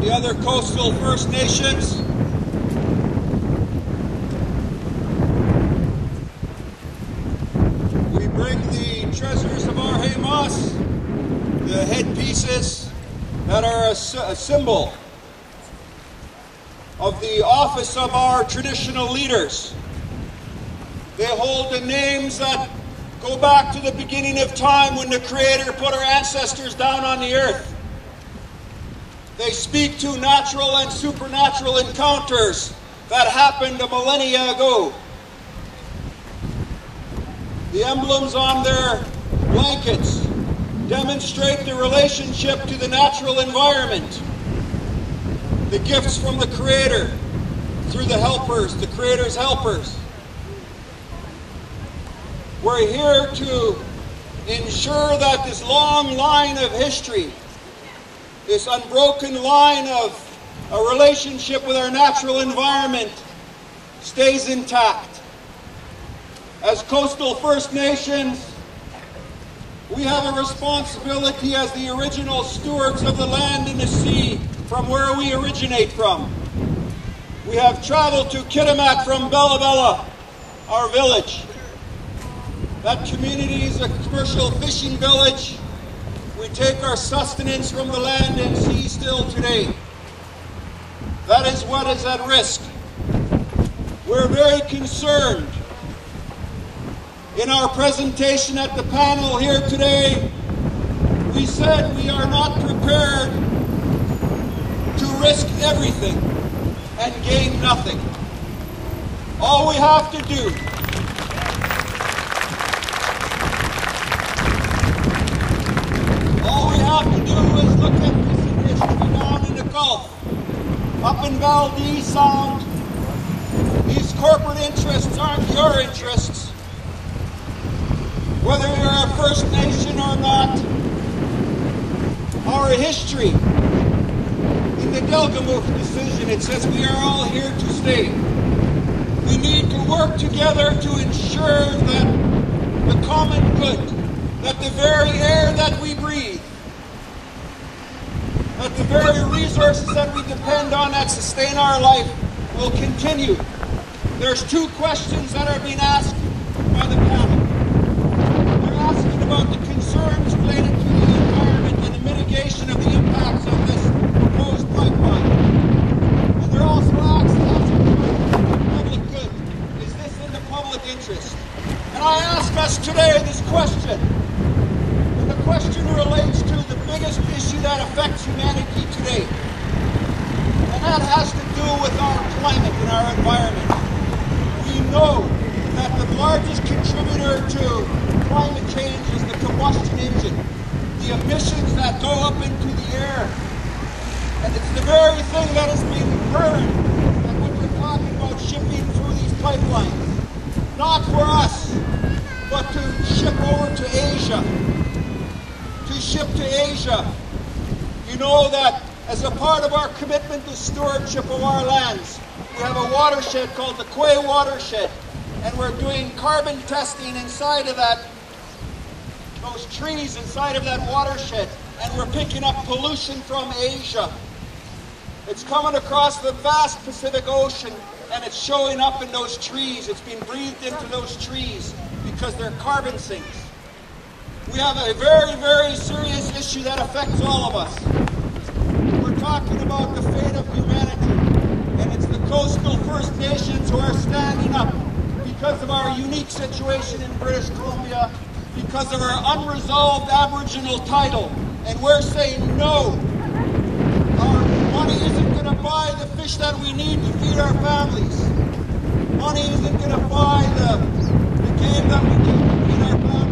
the other coastal First Nations. We bring the treasures of our Hamas, the headpieces that are a symbol of the office of our traditional leaders. They hold the names that go back to the beginning of time when the Creator put our ancestors down on the earth. They speak to natural and supernatural encounters that happened a millennia ago. The emblems on their blankets demonstrate the relationship to the natural environment, the gifts from the Creator through the helpers, the Creator's helpers. We're here to ensure that this long line of history, this unbroken line of a relationship with our natural environment, stays intact. As coastal First Nations, we have a responsibility as the original stewards of the land and the sea from where we originate from. We have traveled to Kitimat from Bella Bella, our village. That community is a commercial fishing village. We take our sustenance from the land and sea still today. That is what is at risk. We're very concerned. In our presentation at the panel here today, we said we are not prepared to risk everything and gain nothing. All we have to do is look at recent history down in the Gulf, up in Valdez Sound. These corporate interests aren't your interests. Whether you're a First Nation or not, our history, in the Delgamuukh decision, it says we are all here to stay. We need to work together to ensure that the common good, that the very air that we breathe, that the very resources that we depend on that sustain our life will continue. There's two questions that are being asked by the panel. They're asking about the concerns related to the environment and the mitigation of the impacts of this proposed pipeline. And they're also asking about the public good. Is this in the public interest? And I ask us today this question. And the question relates to the biggest issue that affects humanity today. And that has to do with our climate and our environment. We know that the largest contributor to climate change is the combustion engine, the emissions that go up into the air. And it's the very thing that is being burned that when we're talking about shipping through these pipelines. Not for us, but to ship over to Asia. To ship to Asia. You know that as a part of our commitment to stewardship of our lands, we have a watershed called the Quay watershed, and we're doing carbon testing inside of that, those trees inside of that watershed, and we're picking up pollution from Asia. It's coming across the vast Pacific Ocean, and it's showing up in those trees. It's being breathed into those trees because they're carbon sinks. We have a very, very serious issue that affects all of us. We're talking about the fate of humanity, and it's the coastal First Nations who are standing up because of our unique situation in British Columbia, because of our unresolved Aboriginal title. And we're saying no. Our money isn't going to buy the fish that we need to feed our families. Money isn't going to buy the game that we need to feed our families.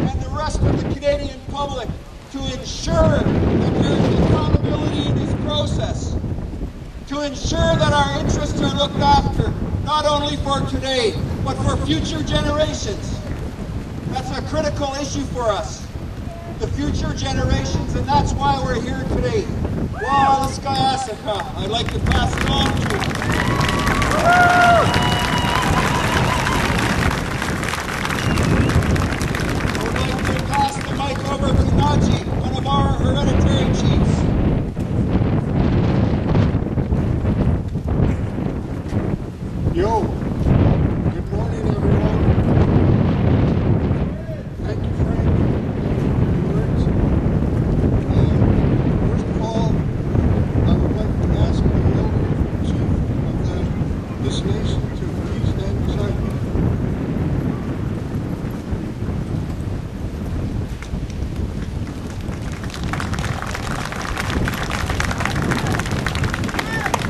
And the rest of the Canadian public to ensure that there is accountability in this process, to ensure that our interests are looked after, not only for today, but for future generations. That's a critical issue for us, the future generations, and that's why we're here today. I'd like to pass it on to Yo, good morning everyone. Thank you, Frank, for your words. First of all, I would like to ask the elder chief of this nation to please stand beside me.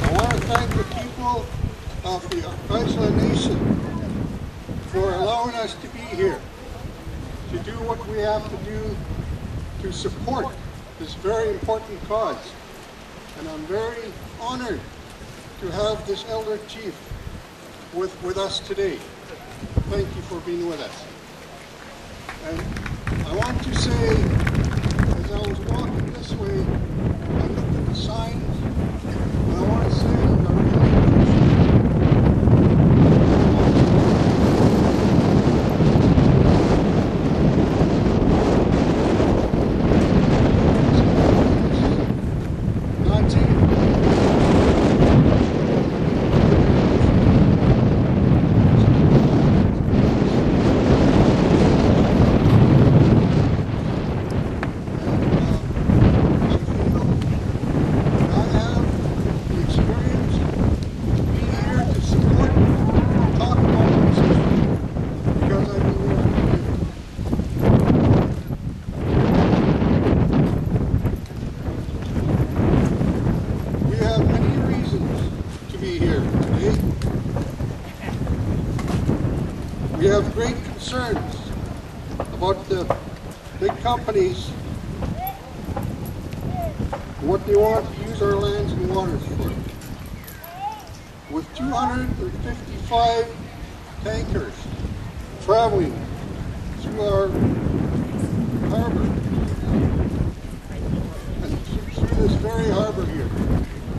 I want to thank the people of the Iceland Nation for allowing us to be here, to do what we have to do to support this very important cause. And I'm very honored to have this elder chief with us today. Thank you for being with us. And I want to say, as I was walking this way, I looked at the signs, and I want to say that I really we have great concerns about the big companies, what they want to use our lands and waters for. With 255 tankers traveling through our harbor, and through this very harbor here,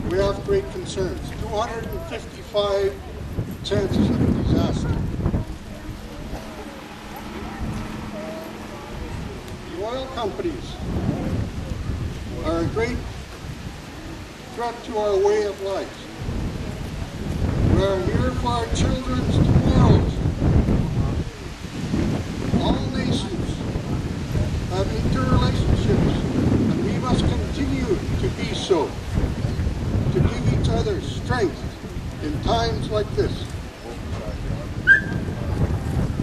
we have great concerns. 255 chances of a disaster. The oil companies are a great threat to our way of life. We are here for our children's tomorrows. All nations have interrelationships, and we must continue to be so, to give each other strength in times like this.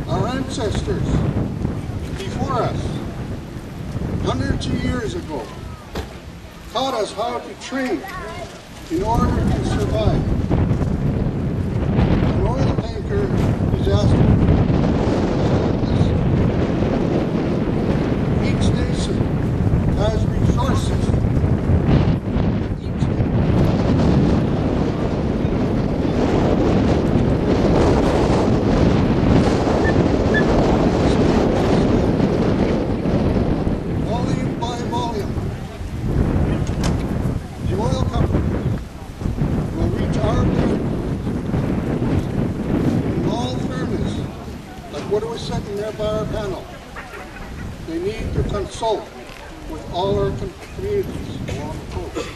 Our ancestors before us, hundreds of years ago, taught us how to trade in order to survive. An oil tanker disaster. Each nation has resources. What was said in there by our panel, they need to consult with all our communities along the coast.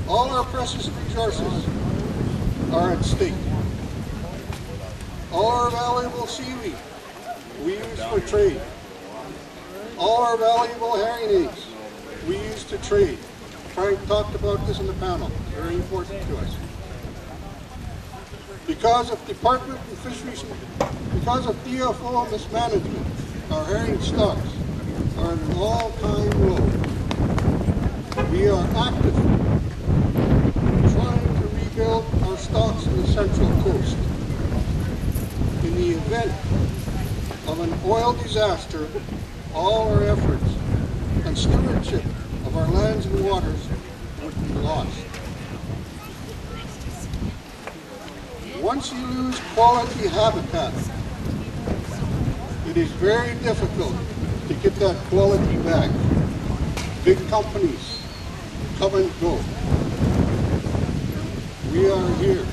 All our precious resources are at stake. All our valuable seaweed we use for trade. All our valuable herring eggs we use to trade. Frank talked about this in the panel, very important to us. Because of Department of Fisheries, because of DFO mismanagement, our herring stocks are at an all-time low. We are active trying to rebuild our stocks in the Central Coast. In the event of an oil disaster, all our efforts and stewardship of our lands and waters would be lost. Once you lose quality habitat, it is very difficult to get that quality back. Big companies come and go. We are here